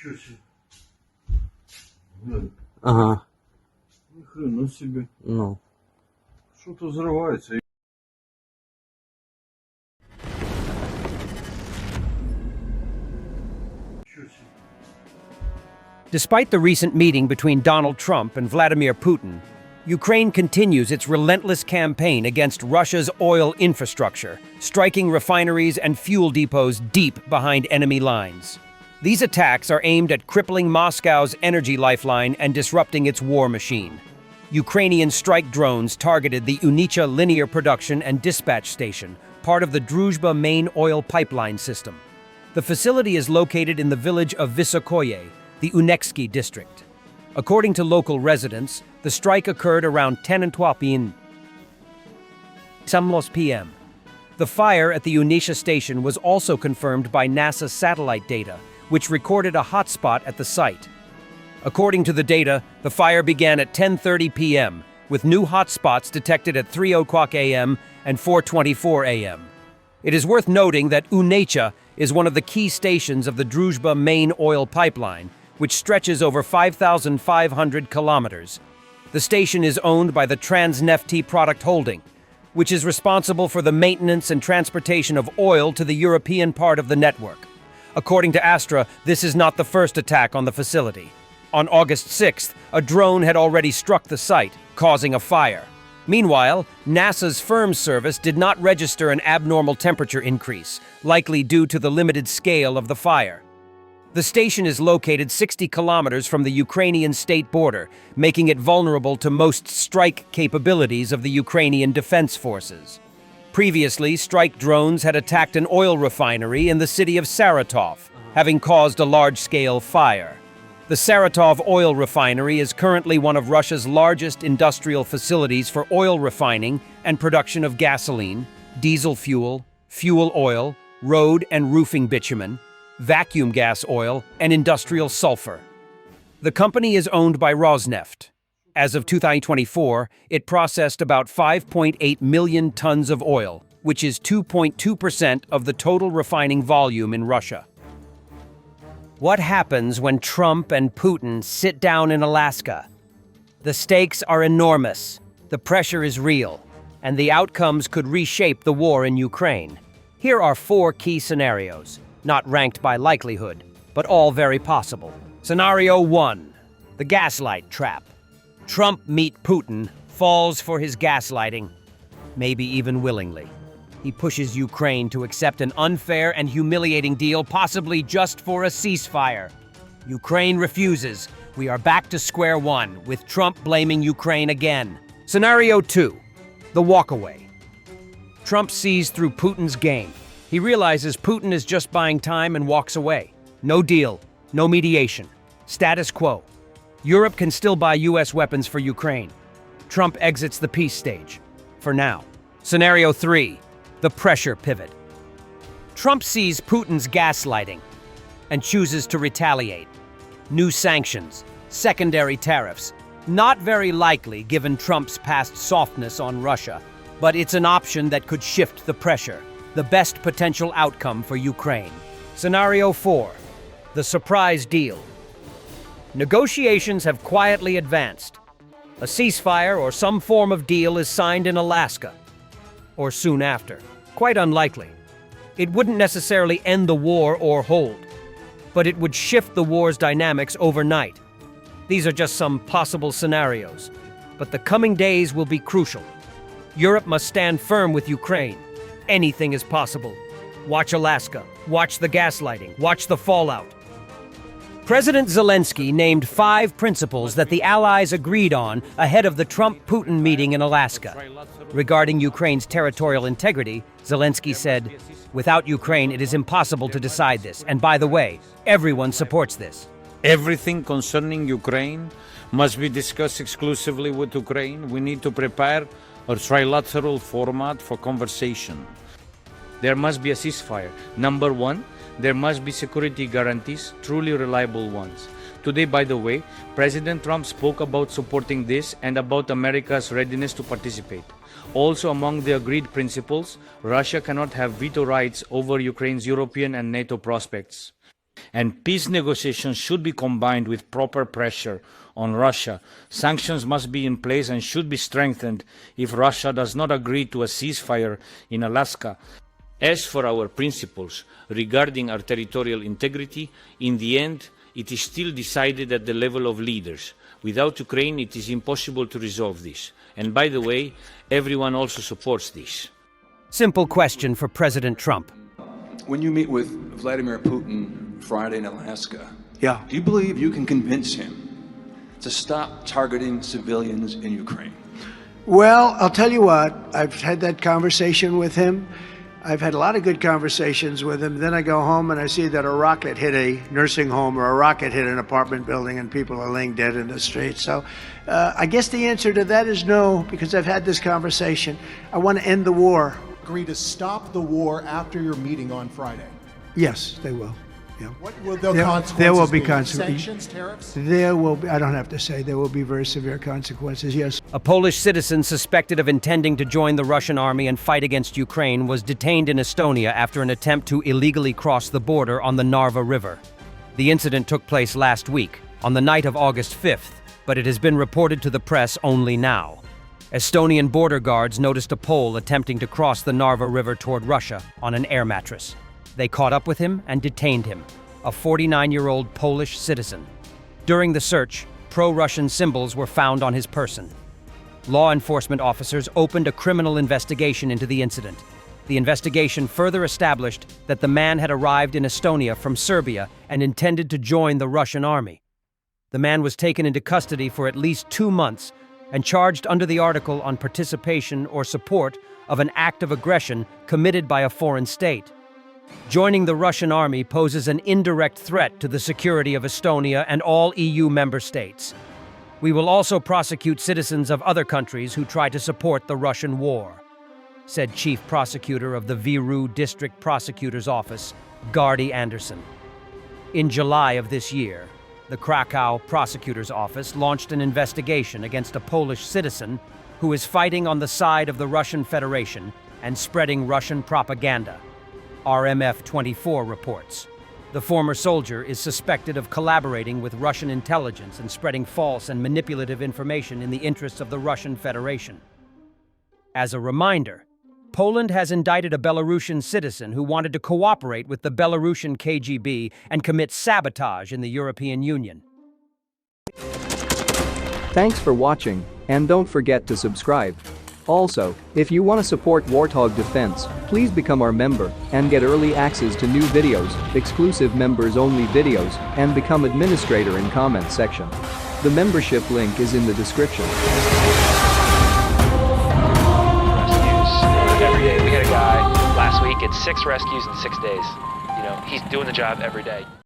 Ничего себе. Глянь, Ага, ни хрена себе. ну. Что-то взрывается. Ничего себе. Despite the recent meeting between Donald Trump and Vladimir Putin, Ukraine continues its relentless campaign against Russia's oil infrastructure, striking refineries and fuel depots deep behind enemy lines. These attacks are aimed at crippling Moscow's energy lifeline and disrupting its war machine. Ukrainian strike drones targeted the Unicha linear production and dispatch station, part of the Druzhba main oil pipeline system. The facility is located in the village of Vysokoye, the Uneksky district. According to local residents, the strike occurred around 10 and 12 p.m. The fire at the Unicha station was also confirmed by NASA satellite data, which recorded a hotspot at the site. According to the data, the fire began at 10:30 p.m., with new hotspots detected at 3:00 a.m. and 4:24 a.m. It is worth noting that Unicha is one of the key stations of the Druzhba main oil pipeline, which stretches over 5,500 kilometers. The station is owned by the Transnefti Product Holding, which is responsible for the maintenance and transportation of oil to the European part of the network. According to Astra, this is not the first attack on the facility. On August 6th, a drone had already struck the site, causing a fire. Meanwhile, NASA's firm service did not register an abnormal temperature increase, likely due to the limited scale of the fire. The station is located 60 kilometers from the Ukrainian state border, making it vulnerable to most strike capabilities of the Ukrainian defense forces. Previously, strike drones had attacked an oil refinery in the city of Saratov, having caused a large-scale fire. The Saratov oil refinery is currently one of Russia's largest industrial facilities for oil refining and production of gasoline, diesel fuel, fuel oil, road and roofing bitumen, vacuum gas oil, and industrial sulfur. The company is owned by Rosneft. As of 2024, it processed about 5.8 million tons of oil, which is 2.2% of the total refining volume in Russia. What happens when Trump and Putin sit down in Alaska? The stakes are enormous, the pressure is real, and the outcomes could reshape the war in Ukraine. Here are 4 key scenarios, not ranked by likelihood, but all very possible. Scenario 1. The gaslight trap. Trump meet Putin, falls for his gaslighting, maybe even willingly. He pushes Ukraine to accept an unfair and humiliating deal, possibly just for a ceasefire. Ukraine refuses. We are back to square one, with Trump blaming Ukraine again. Scenario 2. The walkaway. Trump sees through Putin's game. He realizes Putin is just buying time and walks away. No deal, no mediation. Status quo. Europe can still buy U.S. weapons for Ukraine. Trump exits the peace stage. For now. Scenario 3. The pressure pivot. Trump sees Putin's gaslighting and chooses to retaliate. New sanctions, secondary tariffs. Not very likely given Trump's past softness on Russia, but it's an option that could shift the pressure. The best potential outcome for Ukraine. Scenario 4. The surprise deal. Negotiations have quietly advanced. A ceasefire or some form of deal is signed in Alaska, or soon after. Quite unlikely. It wouldn't necessarily end the war or hold, but it would shift the war's dynamics overnight. These are just some possible scenarios, but the coming days will be crucial. Europe must stand firm with Ukraine. Anything is possible. Watch Alaska. Watch the gaslighting. Watch the fallout. President Zelensky named 5 principles that the Allies agreed on ahead of the Trump-Putin meeting in Alaska. Regarding Ukraine's territorial integrity, Zelensky said, "Without Ukraine, it is impossible to decide this. And by the way, everyone supports this." Everything concerning Ukraine must be discussed exclusively with Ukraine. We need to prepare a trilateral format for conversation. There must be a ceasefire. Number 1, there must be security guarantees, truly reliable ones. Today, by the way, President Trump spoke about supporting this and about America's readiness to participate. Also, among the agreed principles, Russia cannot have veto rights over Ukraine's European and NATO prospects. And peace negotiations should be combined with proper pressure on Russia. Sanctions must be in place and should be strengthened if Russia does not agree to a ceasefire in Alaska. As for our principles regarding our territorial integrity, in the end, it is still decided at the level of leaders. Without Ukraine, it is impossible to resolve this. And by the way, everyone also supports this. Simple question for President Trump. When you meet with Vladimir Putin Friday in Alaska, Yeah. do you believe you can convince him to stop targeting civilians in Ukraine? Well, I'll tell you what, I've had that conversation with him. I've had a lot of good conversations with him. Then I go home and I see that a rocket hit a nursing home or a rocket hit an apartment building and people are laying dead in the street. So I guess the answer to that is no, because I've had this conversation. I want to end the war. Agree to stop the war after your meeting on Friday? Yes, they will. Yeah. What will the There- consequences there will be be? consequences. Sanctions, tariffs? There will be, I don't have to say, there will be very severe consequences, yes. A Polish citizen suspected of intending to join the Russian army and fight against Ukraine was detained in Estonia after an attempt to illegally cross the border on the Narva River. The incident took place last week, on the night of August 5th, but it has been reported to the press only now. Estonian border guards noticed a Pole attempting to cross the Narva River toward Russia on an air mattress. They caught up with him and detained him, a 49-year-old Polish citizen. During the search, pro-Russian symbols were found on his person. Law enforcement officers opened a criminal investigation into the incident. The investigation further established that the man had arrived in Estonia from Serbia and intended to join the Russian army. The man was taken into custody for at least 2 months and charged under the article on participation or support of an act of aggression committed by a foreign state. Joining the Russian army poses an indirect threat to the security of Estonia and all EU member states. We will also prosecute citizens of other countries who try to support the Russian war, said Chief Prosecutor of the Viru District Prosecutor's Office, Gardy Anderson. In July of this year, the Krakow Prosecutor's Office launched an investigation against a Polish citizen who is fighting on the side of the Russian Federation and spreading Russian propaganda. RMF24 reports. The former soldier is suspected of collaborating with Russian intelligence and spreading false and manipulative information in the interests of the Russian Federation. As a reminder, Poland has indicted a Belarusian citizen who wanted to cooperate with the Belarusian KGB and commit sabotage in the European Union. Thanks for watching, and don't forget to subscribe. Also, if you want to support Warthog Defense, please become our member and get early access to new videos, exclusive members-only videos, and become administrator in comments section. The membership link is in the description. Every day. We had a guy last week at 6 rescues in 6 days. You know, he's doing the job every day.